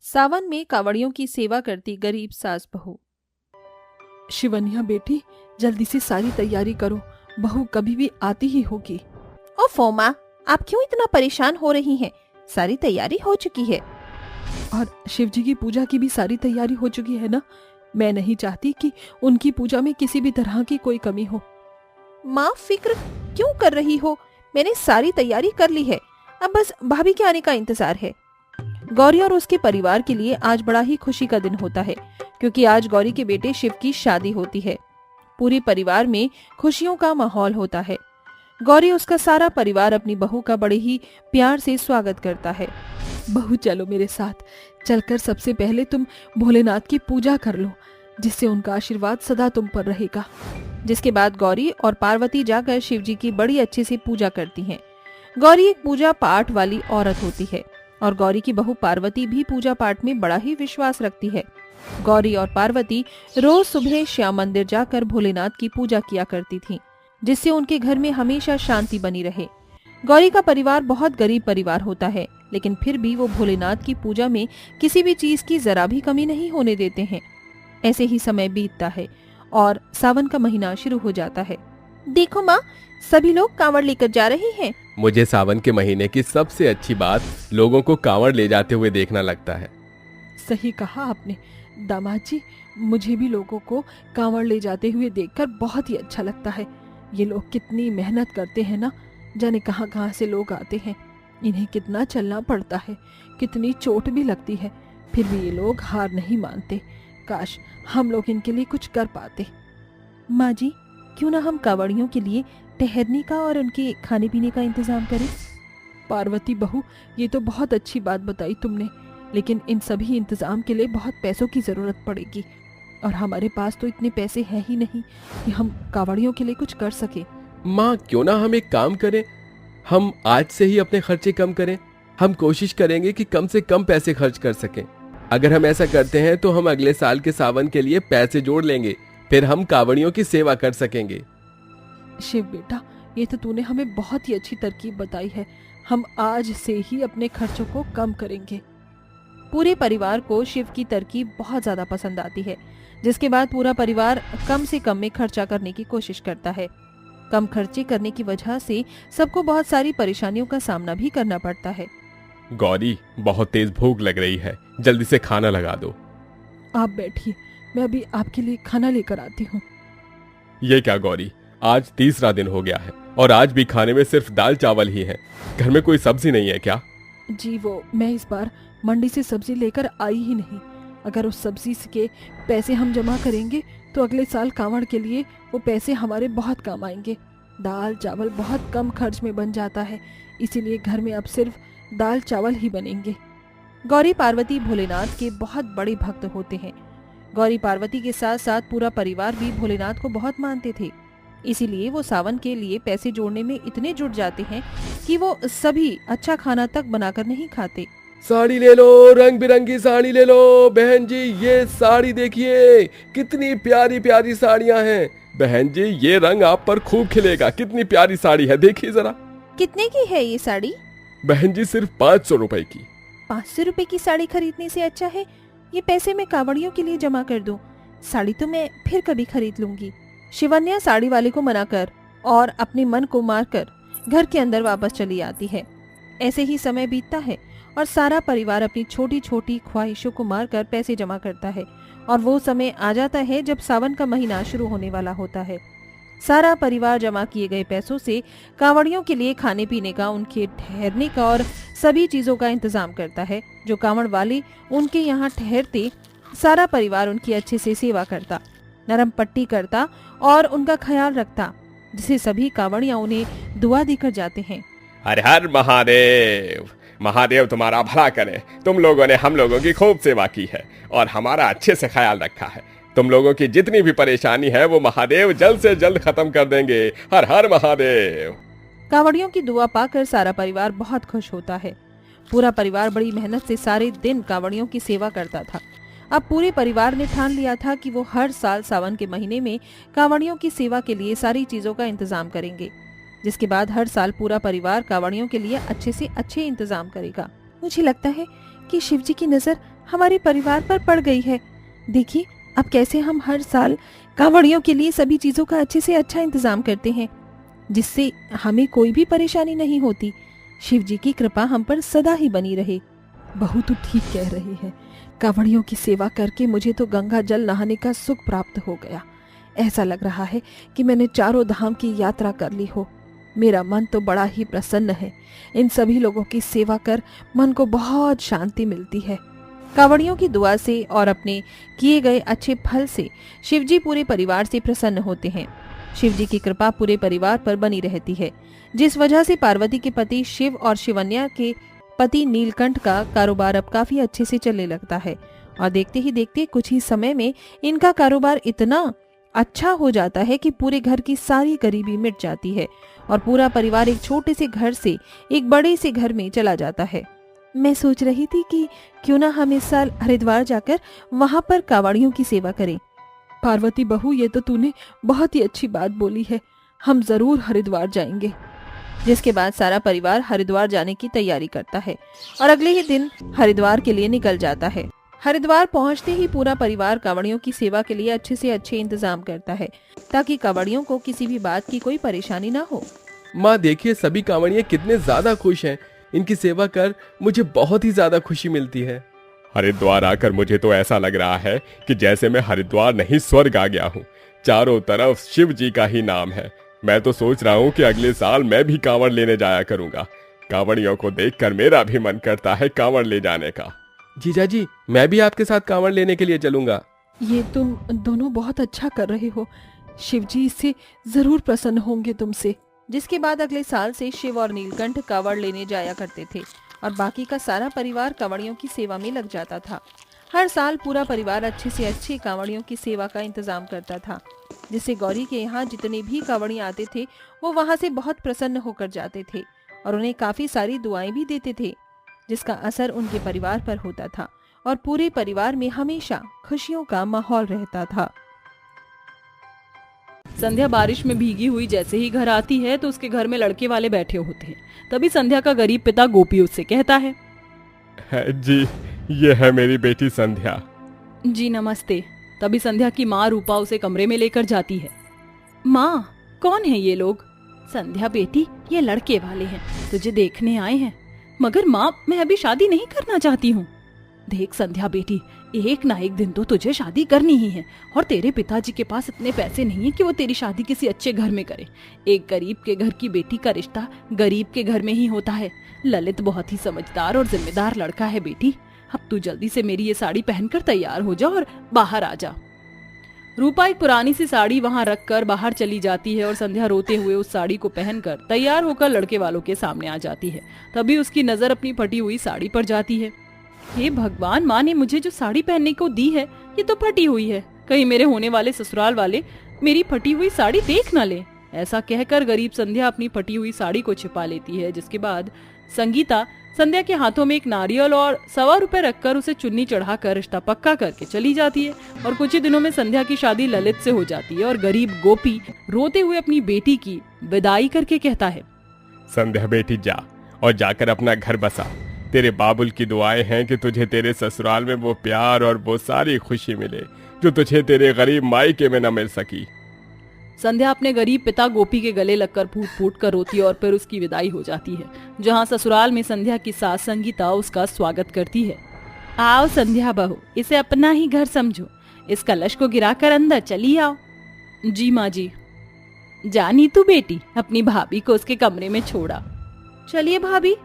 सावन में कावड़ियों की सेवा करती गरीब सास बहू। शिवन्या बेटी, जल्दी से सारी तैयारी करो, बहू कभी भी आती ही होगी। ओफो माँ, आप क्यों इतना परेशान हो रही हैं? सारी तैयारी हो चुकी है। और शिवजी की पूजा की भी सारी तैयारी हो चुकी है ना? मैं नहीं चाहती कि उनकी पूजा में किसी भी तरह की कोई कमी हो। माँ, फिक्र क्यों कर रही हो? मैंने सारी तैयारी कर ली है, अब बस भाभी के आने का इंतजार है। गौरी और उसके परिवार के लिए आज बड़ा ही खुशी का दिन होता है, क्योंकि आज गौरी के बेटे शिव की शादी होती है। पूरे परिवार में खुशियों का माहौल होता है। गौरी, उसका सारा परिवार अपनी बहू का बड़े ही प्यार से स्वागत करता है। बहू चलो मेरे साथ, चलकर सबसे पहले तुम भोलेनाथ की पूजा कर लो, जिससे उनका आशीर्वाद सदा तुम पर रहेगा। जिसके बाद गौरी और पार्वती जाकर शिव जी की बड़ी अच्छे से पूजा करती हैं। गौरी एक पूजा पाठ वाली औरत होती है और गौरी की बहू पार्वती भी पूजा पाठ में बड़ा ही विश्वास रखती है। गौरी और पार्वती रोज सुबह श्याम मंदिर जाकर भोलेनाथ की पूजा किया करती थीं, जिससे उनके घर में हमेशा शांति बनी रहे। गौरी का परिवार बहुत गरीब परिवार होता है, लेकिन फिर भी वो भोलेनाथ की पूजा में किसी भी चीज की जरा भी कमी नहीं होने देते हैं। ऐसे ही समय बीतता है और सावन का महीना शुरू हो जाता है। देखो माँ, सभी लोग कांवड़ लेकर जा रहे हैं। मुझे सावन के महीने की सबसे अच्छी बात लोगों को कांवड़ ले जाते हुए देखना लगता है। सही कहा आपने दामाद जी, मुझे भी लोगों को कांवड़ ले जाते हुए देखकर बहुत ही अच्छा लगता है। ये लोग कितनी मेहनत करते हैं ना, जाने कहाँ कहाँ से लोग आते हैं। इन्हें कितना चलना पड़ता है, कितनी चोट भी लगती है, फिर भी ये लोग हार नहीं मानते। काश हम लोग इनके लिए कुछ कर पाते। माँ जी, क्यों ना हम कांवड़ियों के लिए ठहरने का और उनके खाने पीने का इंतजाम करें? पार्वती बहू, ये तो बहुत अच्छी बात बताई तुमने, लेकिन इन सभी इंतजाम के लिए बहुत पैसों की जरूरत पड़ेगी और हमारे पास तो इतने पैसे हैं ही नहीं कि हम कांवड़ियों के लिए कुछ कर सके। माँ, क्यों ना हम एक काम करें, हम आज से ही अपने खर्चे कम करें। हम कोशिश करेंगे कि कम से कम पैसे खर्च कर सकें। अगर हम ऐसा करते हैं तो हम अगले साल के सावन के लिए पैसे जोड़ लेंगे, फिर हम कांवड़ियों की सेवा कर सकेंगे। शिव बेटा, ये तो तूने हमें बहुत ही अच्छी तरकीब बताई है। हम आज से ही अपने खर्चों को कम करेंगे। पूरे परिवार को शिव की तरकीब बहुत ज्यादा पसंद आती है, जिसके बाद पूरा परिवार कम से कम में खर्चा करने की कोशिश करता है। कम खर्चे करने की वजह से सबको बहुत सारी परेशानियों का सामना भी करना पड़ता है। गौरी, बहुत तेज भूख लग रही है, जल्दी से खाना लगा दो। आप बैठिए, मैं अभी आपके लिए खाना लेकर आती हूँ। ये क्या गौरी, आज तीसरा दिन हो गया है और आज भी खाने में सिर्फ दाल चावल ही है। घर में कोई सब्जी नहीं है क्या? जी, वो मैं इस बार मंडी से सब्जी लेकर आई ही नहीं। अगर उस सब्जी के पैसे हम जमा करेंगे तो अगले साल कांवड़ के लिए वो पैसे हमारे बहुत काम आएंगे। दाल चावल बहुत कम खर्च में बन जाता है, इसीलिए घर में अब सिर्फ दाल चावल ही बनेंगे। गौरी पार्वती भोलेनाथ के बहुत बड़े भक्त होते हैं। गौरी पार्वती के साथ साथ पूरा परिवार भी भोलेनाथ को बहुत मानते थे, इसीलिए वो सावन के लिए पैसे जोड़ने में इतने जुट जाते हैं कि वो सभी अच्छा खाना तक बनाकर नहीं खाते। साड़ी ले लो, रंग बिरंगी साड़ी ले लो। बहन जी, ये साड़ी देखिए, कितनी प्यारी प्यारी साड़ियां हैं। बहन जी, ये रंग आप पर खूब खिलेगा। कितनी प्यारी साड़ी है, देखिए जरा। कितने की है ये साड़ी? बहन जी, सिर्फ 500 रुपए की। 500 रुपए की साड़ी खरीदने से अच्छा है ये पैसे मैं कांवड़ियों के लिए जमा कर दूं। साड़ी तो मैं फिर कभी खरीद लूंगी। शिवन्या साड़ी वाले को मनाकर और अपने मन को मारकर घर के अंदर वापस चली आती है। ऐसे ही समय बीतता है और सारा परिवार अपनी छोटी छोटी ख्वाहिशों को मारकर पैसे जमा करता है और वो समय आ जाता है जब सावन का महीना शुरू होने वाला होता है। सारा परिवार जमा किए गए पैसों से कांवड़ियों के लिए खाने पीने का, उनके ठहरने का और सभी चीजों का इंतजाम करता है। जो कांवड़ वाले उनके यहाँ ठहरते, सारा परिवार उनकी अच्छे से सेवा करता, नरम पट्टी करता और उनका ख्याल रखता, जिसे सभी कांवड़ियां उन्हें दुआ देकर जाते हैं। हर हर महादेव। महादेव तुम्हारा भला करे। तुम लोगों ने हम लोगों की खूब सेवा की है और हमारा अच्छे से ख्याल रखा है। तुम लोगों की जितनी भी परेशानी है वो महादेव जल्द से जल्द खत्म कर देंगे। हर हर महादेव। कांवड़ियों की दुआ पाकर सारा परिवार बहुत खुश होता है। पूरा परिवार बड़ी मेहनत से सारे दिन कांवड़ियों की सेवा करता था। अब पूरे परिवार ने ठान लिया था कि वो हर साल सावन के महीने में कांवड़ियों की सेवा के लिए सारी चीजों का इंतजाम करेंगे, जिसके बाद हर साल पूरा परिवार कांवड़ियों के लिए अच्छे से अच्छे इंतजाम करेगा। मुझे लगता है कि शिवजी की नजर हमारे परिवार पर पड़ गई है। देखिए अब कैसे हम हर साल कांवड़ियों के लिए सभी चीजों का अच्छे से अच्छा इंतजाम करते हैं, जिससे हमें कोई भी परेशानी नहीं होती। शिव जी की कृपा हम पर सदा ही बनी रहे। बहू तो ठीक कह रही है। कांवड़ियों की सेवा करके मुझे तो गंगा जल नहाने का सुख प्राप्त हो गया। ऐसा लग रहा है कि मैंने चारों धाम की यात्रा कर ली हो। मेरा मन तो बड़ा ही प्रसन्न है। इन सभी लोगों की सेवा कर मन को बहुत शांति मिलती है। कांवड़ियों की दुआ से और अपने किए गए अच्छे फल से शिवजी पूरे परिवार से प्रसन्न होते हैं। शिवजी की कृपा पूरे परिवार पर बनी रहती है, जिस वजह से पार्वती के पति शिव और शिवन्या के पति नीलकंठ का कारोबार अब काफी अच्छे से चलने लगता है। और देखते ही देखते कुछ ही समय में इनका कारोबार इतना अच्छा हो जाता है कि पूरे घर की सारी गरीबी मिट जाती है और पूरा परिवार एक छोटे से घर से एक बड़े से घर में चला जाता है। मैं सोच रही थी कि क्यों ना हम इस साल हरिद्वार जाकर वहां पर कांवड़ियों की सेवा करें। पार्वती बहू, ये तो तूने बहुत ही अच्छी बात बोली है। हम जरूर हरिद्वार जाएंगे। जिसके बाद सारा परिवार हरिद्वार जाने की तैयारी करता है और अगले ही दिन हरिद्वार के लिए निकल जाता है। हरिद्वार पहुंचते ही पूरा परिवार कांवड़ियों की सेवा के लिए अच्छे से अच्छे इंतजाम करता है, ताकि कांवड़ियों को किसी भी बात की कोई परेशानी ना हो। माँ देखिए, सभी कांवड़िये कितने ज्यादा खुश हैं। इनकी सेवा कर मुझे बहुत ही ज्यादा खुशी मिलती है। हरिद्वार आकर मुझे तो ऐसा लग रहा है कि जैसे मैं हरिद्वार नहीं स्वर्ग आ गया हूँ। चारों तरफ शिव जी का ही नाम है। मैं तो सोच रहा हूँ कि अगले साल मैं भी कांवड़ लेने जाया करूंगा। कांवड़ियों को देखकर मेरा भी मन करता है कांवड़ ले जाने का। जीजा जी, मैं भी आपके साथ कांवड़ लेने के लिए चलूंगा। ये तुम दोनों बहुत अच्छा कर रहे हो। शिवजी इससे जरूर प्रसन्न होंगे तुमसे। जिसके बाद अगले साल से शिव और नीलकंठ कांवड़ लेने जाया करते थे और बाकी का सारा परिवार कांवड़ियों की सेवा में लग जाता था। हर साल पूरा परिवार अच्छे से अच्छे कांवड़ियों की सेवा का इंतजाम करता था, जिससे गौरी के यहाँ जितने भी कांवड़ी आते थे वो वहाँ से बहुत प्रसन्न होकर जाते थे और उन्हें काफी सारी दुआएं भी देते थे, जिसका असर उनके परिवार पर होता था और पूरे परिवार में हमेशा खुशियों का माहौल रहता था। संध्या बारिश में भीगी हुई जैसे ही घर आती है तो उसके घर में लड़के वाले बैठे होते हैं। तभी संध्या का गरीब पिता गोपी उससे कहता है, जी ये है मेरी बेटी संध्या। जी नमस्ते। तभी संध्या की माँ रूपा उसे कमरे में लेकर जाती है। माँ, कौन है ये लोग? संध्या बेटी, ये लड़के वाले हैं, तुझे देखने आए हैं। मगर माँ, मैं अभी शादी नहीं करना चाहती हूँ। देख संध्या बेटी, एक ना एक दिन तो तुझे शादी करनी ही है और तेरे पिताजी के पास इतने पैसे नहीं है कि वो तेरी शादी किसी अच्छे घर में करे। एक गरीब के घर की बेटी का रिश्ता गरीब के घर में ही होता है। ललित बहुत ही समझदार और जिम्मेदार लड़का है बेटी। अब तू जल्दी से मेरी ये साड़ी पहनकर तैयार हो जा और बाहर आ जा। रूपा एक पुरानी सी साड़ी वहाँ रखकर बाहर चली जाती है और संध्या रोते हुए उस साड़ी को पहनकर तैयार होकर लड़के वालों के सामने आ जाती है। तभी उसकी नजर अपनी फटी हुई साड़ी पर जाती है। हे भगवान, माँ ने मुझे जो साड़ी पहनने को दी है ये तो फटी हुई है। कहीं मेरे होने वाले ससुराल वाले मेरी फटी हुई साड़ी देख न ले। ऐसा कहकर गरीब संध्या अपनी फटी हुई साड़ी को छिपा लेती है। जिसके बाद संगीता संध्या के हाथों में एक नारियल और 100 रुपए रखकर उसे चुन्नी चढ़ाकर रिश्ता पक्का करके चली जाती है। और कुछ ही दिनों में संध्या की शादी ललित से हो जाती है और गरीब गोपी रोते हुए अपनी बेटी की विदाई करके कहता है, संध्या बेटी जा और जाकर अपना घर बसा। तेरे बाबुल की दुआएं हैं कि तुझे तेरे ससुराल में वो प्यार और वो सारी खुशी मिले जो तुझे तेरे गरीब मायके में न मिल सकी। संध्या अपने गरीब पिता गोपी के गले लगकर फूट फूट कर रोती है और फिर उसकी विदाई हो जाती है, जहां ससुराल में संध्या की सास संगीता उसका स्वागत करती है। आओ संध्या बहू, इसे अपना ही घर समझो। इस कलश को गिराकर अंदर चली आओ। जी माँ जी। जा नीतू बेटी, अपनी भाभी को उसके कमरे में छोड़ा। चलिए भाभी।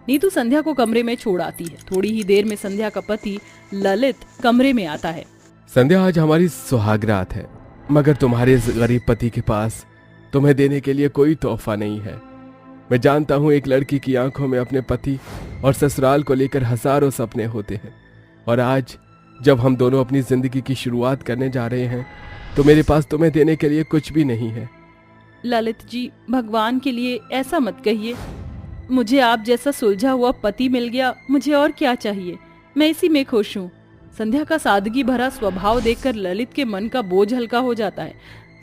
नीतू संध्या को कमरे में छोड़ आती है। थोड़ी ही देर में संध्या का पति ललित कमरे में आता है। संध्या, आज हमारी सुहागरात है, मगर तुम्हारे इस गरीब पति के पास तुम्हें देने के लिए कोई तोहफा नहीं है। मैं जानता हूँ एक लड़की की आंखों में अपने पति और ससुराल को लेकर हजारों सपने होते हैं, और आज जब हम दोनों अपनी जिंदगी की शुरुआत करने जा रहे हैं तो मेरे पास तुम्हें देने के लिए कुछ भी नहीं है। ललित जी, भगवान के लिए ऐसा मत कहिए। मुझे आप जैसा सुलझा हुआ पति मिल गया, मुझे और क्या चाहिए। मैं इसी में खुश हूँ। संध्या का सादगी भरा स्वभाव देखकर ललित के मन का बोझ हल्का हो जाता है।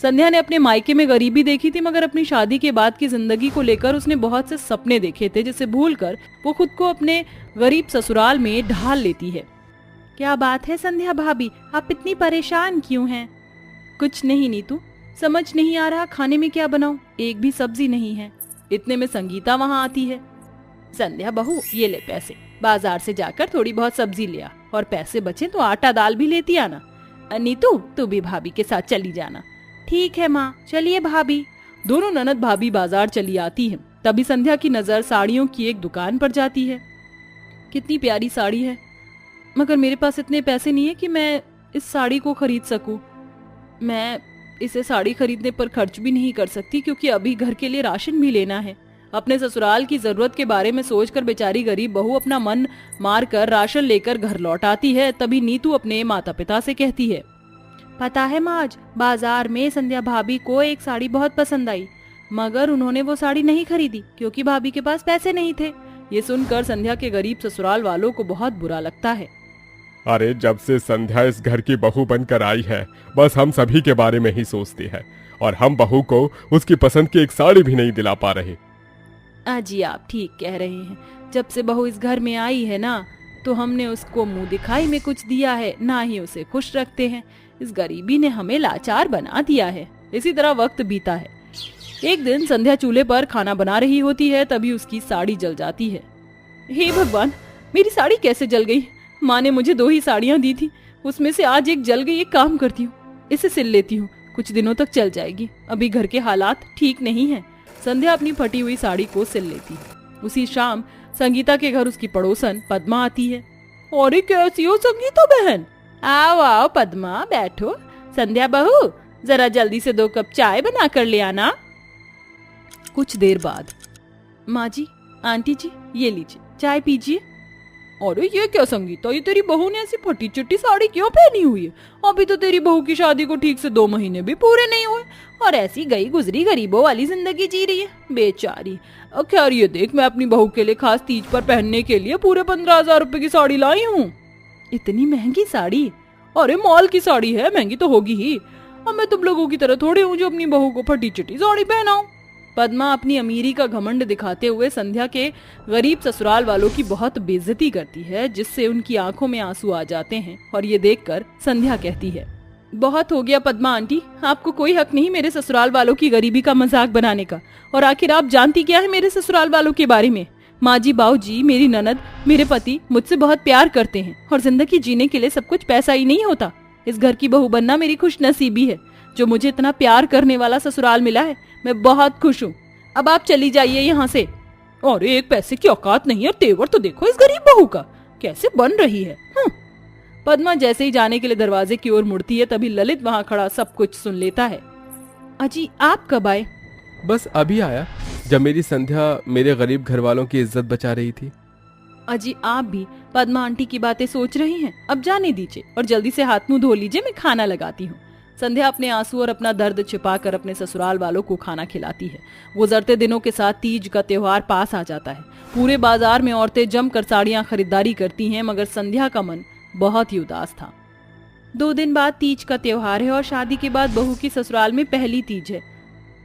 संध्या ने अपने मायके में गरीबी देखी थी, मगर अपनी शादी के बाद की जिंदगी को लेकर उसने बहुत से सपने देखे थे, जिसे भूलकर वो खुद को अपने गरीब ससुराल में ढाल लेती है। क्या बात है संध्या भाभी, आप इतनी परेशान क्यों हैं? कुछ नहीं नीतू, समझ नहीं आ रहा खाने में क्या बनाऊं, एक भी सब्जी नहीं है। इतने में संगीता वहां आती है। संध्या बहू ये ले पैसे, बाजार से जाकर थोड़ी बहुत सब्जी ले आ, और पैसे बचे तो आटा दाल भी लेती आना। नीतू तू भी भाभी के साथ चली जाना। ठीक है माँ, चलिए भाभी। दोनों ननद भाभी बाजार चली आती हैं। तभी संध्या की नजर साड़ियों की एक दुकान पर जाती है। कितनी प्यारी साड़ी है, मगर मेरे पास इतने पैसे नहीं है कि मैं इस साड़ी को खरीद सकूं। मैं इसे साड़ी खरीदने पर खर्च भी नहीं कर सकती, क्योंकि अभी घर के लिए राशन भी लेना है। अपने ससुराल की जरूरत के बारे में सोचकर बेचारी गरीब बहू अपना मन मार कर राशन लेकर घर लौट आती है। तभी नीतू अपने माता पिता से कहती है, पता है माँ, आज बाजार में संध्या भाभी को एक साड़ी बहुत पसंद आई, मगर उन्होंने वो साड़ी नहीं खरीदी क्योंकि भाभी के पास पैसे नहीं थे। ये सुनकर संध्या के गरीब ससुराल वालों को बहुत बुरा लगता है। अरे जब से संध्या इस घर की बहू बनकर आई है, बस हम सभी के बारे में ही सोचती है, और हम बहू को उसकी पसंद की एक साड़ी भी नहीं दिला पा रहे। जी आप ठीक कह रहे हैं। जब से बहू इस घर में आई है ना, तो हमने उसको मुंह दिखाई में कुछ दिया है, ना ही उसे खुश रखते हैं। इस गरीबी ने हमें लाचार बना दिया है। इसी तरह वक्त बीता है। एक दिन संध्या चूल्हे पर खाना बना रही होती है, तभी उसकी साड़ी जल जाती है। हे भगवान, मेरी साड़ी कैसे जल गई? माँ ने मुझे 2 ही साड़ियाँ दी थी, उसमें से आज एक जल गई। एक काम करती हूँ, इसे सिल लेती हूँ, कुछ दिनों तक चल जाएगी। अभी घर के हालात ठीक नहीं है। संध्या अपनी फटी हुई साड़ी को सिल लेती है। उसी शाम संगीता के घर उसकी पड़ोसन पद्मा आती है। अरे कैसी हो संगीता बहन? आओ आओ पद्मा, बैठो। संध्या बहू, जरा जल्दी से 2 कप चाय बना कर ले आना। कुछ देर बाद, माँ जी, आंटी जी, ये लीजिए चाय पीजिए। अरे ये क्या संगीता, ये तेरी बहू ने ऐसी फटी चिट्टी साड़ी क्यों पहनी हुई है? अभी तो तेरी बहू की शादी को ठीक से 2 महीने भी पूरे नहीं हुए, और ऐसी गई गुजरी गरीबों वाली जिंदगी जी रही है बेचारी। खैर ये देख, मैं अपनी बहू के लिए खास तीज पर पहनने के लिए पूरे 15,000 रुपए की साड़ी लाई हूँ। इतनी महंगी साड़ी? अरे मॉल की साड़ी है, महंगी तो होगी ही। अब मैं तुम लोगों की तरह थोड़ी हूँ जो अपनी बहू को फटी चिट्टी साड़ी पहनाऊं। पद्मा अपनी अमीरी का घमंड दिखाते हुए संध्या के गरीब ससुराल वालों की बहुत बेइज्जती करती है, जिससे उनकी आंखों में आंसू आ जाते हैं। और ये देखकर संध्या कहती है, बहुत हो गया पद्मा आंटी, आपको कोई हक नहीं मेरे ससुराल वालों की गरीबी का मजाक बनाने का। और आखिर आप जानती क्या है मेरे ससुराल वालों के बारे में? माँ जी, बाऊ जी, मेरी ननद, मेरे पति मुझसे बहुत प्यार करते हैं, और जिंदगी जीने के लिए सब कुछ पैसा ही नहीं होता। इस घर की बहू बनना मेरी खुश नसीबी है। जो मुझे इतना प्यार करने वाला ससुराल मिला है, मैं बहुत खुश हूँ। अब आप चली जाइए यहाँ से। और एक पैसे की औकात नहीं है, और तेवर तो देखो इस गरीब बहू का कैसे बन रही है। पद्मा जैसे ही जाने के लिए दरवाजे की ओर मुड़ती है, तभी ललित वहाँ खड़ा सब कुछ सुन लेता है। अजी आप कब आए? बस अभी आया, जब मेरी संध्या मेरे गरीब घर वालों की इज्जत बचा रही थी। अजी आप भी पद्मा आंटी की बातें सोच रही हैं? अब जाने दीजिए और जल्दी से हाथ मुंह धो लीजिए, मैं खाना लगाती हूँ। संध्या अपने आंसू और अपना दर्द छिपाकर अपने ससुराल वालों को खाना खिलाती है। गुजरते दिनों के साथ तीज का त्योहार पास आ जाता है। पूरे बाजार में औरतें जमकर साड़ियां खरीदारी करती हैं, मगर संध्या का मन बहुत ही उदास था। 2 दिन बाद तीज का त्योहार है, और शादी के बाद बहू की ससुराल में पहली तीज है।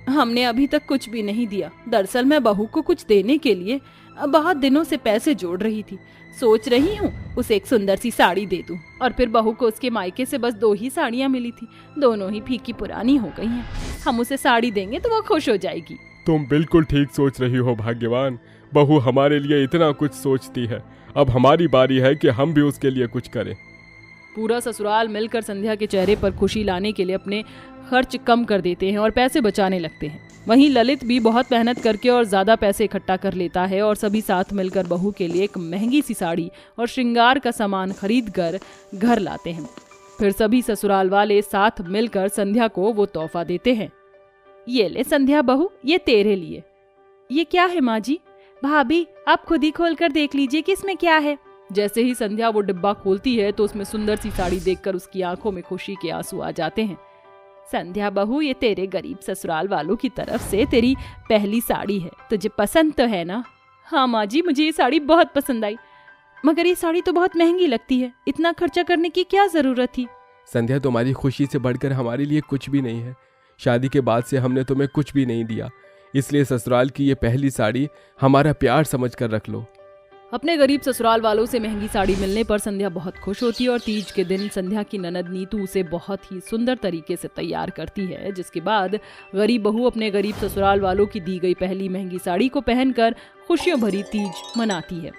हमने अभी तक कुछ भी नहीं दिया। दरअसल मैं बहू को कुछ देने के लिए बहुत दिनों से पैसे जोड़ रही थी। सोच रही हूँ उसे एक सुंदर सी साड़ी दे दूं। और फिर बहू को उसके मायके से बस 2 ही साड़ियाँ मिली थी, दोनों ही फीकी पुरानी हो गई हैं। हम उसे साड़ी देंगे तो वो खुश हो जाएगी। तुम बिल्कुल ठीक सोच रही हो भाग्यवान। बहू हमारे लिए इतना कुछ सोचती है, अब हमारी बारी है कि हम भी उसके लिए कुछ करें। पूरा ससुराल मिलकर संध्या के चेहरे पर खुशी लाने के लिए अपने खर्च कम कर देते हैं और पैसे बचाने लगते हैं। वहीं ललित भी बहुत मेहनत करके और ज्यादा पैसे इकट्ठा कर लेता है, और सभी साथ मिलकर बहू के लिए एक महंगी सी साड़ी और श्रृंगार का सामान खरीद कर घर लाते हैं। फिर सभी ससुराल वाले साथ मिलकर संध्या को वो तोहफा देते हैं। ये ले संध्या बहू, ये तेरे लिए। ये क्या है माँ जी? भाभी आप खुद ही खोल कर देख लीजिए कि इसमें क्या है। जैसे ही संध्या वो डिब्बा खोलती है तो उसमें सुंदर सी साड़ी देखकर उसकी आंखों में खुशी के आंसू आ जाते हैं। संध्या बहू, ये तेरे गरीब ससुराल वालों की तरफ से तेरी पहली साड़ी है, तुझे पसंद तो है ना? हाँ माँ जी, मुझे ये साड़ी बहुत पसंद आई, मगर ये साड़ी तो बहुत महंगी लगती है, इतना खर्चा करने की क्या जरूरत थी? संध्या, तुम्हारी खुशी से बढ़कर हमारे लिए कुछ भी नहीं है। शादी के बाद से हमने तुम्हें कुछ भी नहीं दिया, इसलिए ससुराल की ये पहली साड़ी हमारा प्यार समझकर रख लो। अपने गरीब ससुराल वालों से महंगी साड़ी मिलने पर संध्या बहुत खुश होती है और तीज के दिन संध्या की ननद नीतू उसे बहुत ही सुंदर तरीके से तैयार करती है, जिसके बाद गरीब बहू अपने गरीब ससुराल वालों की दी गई पहली महंगी साड़ी को पहनकर खुशियों भरी तीज मनाती है।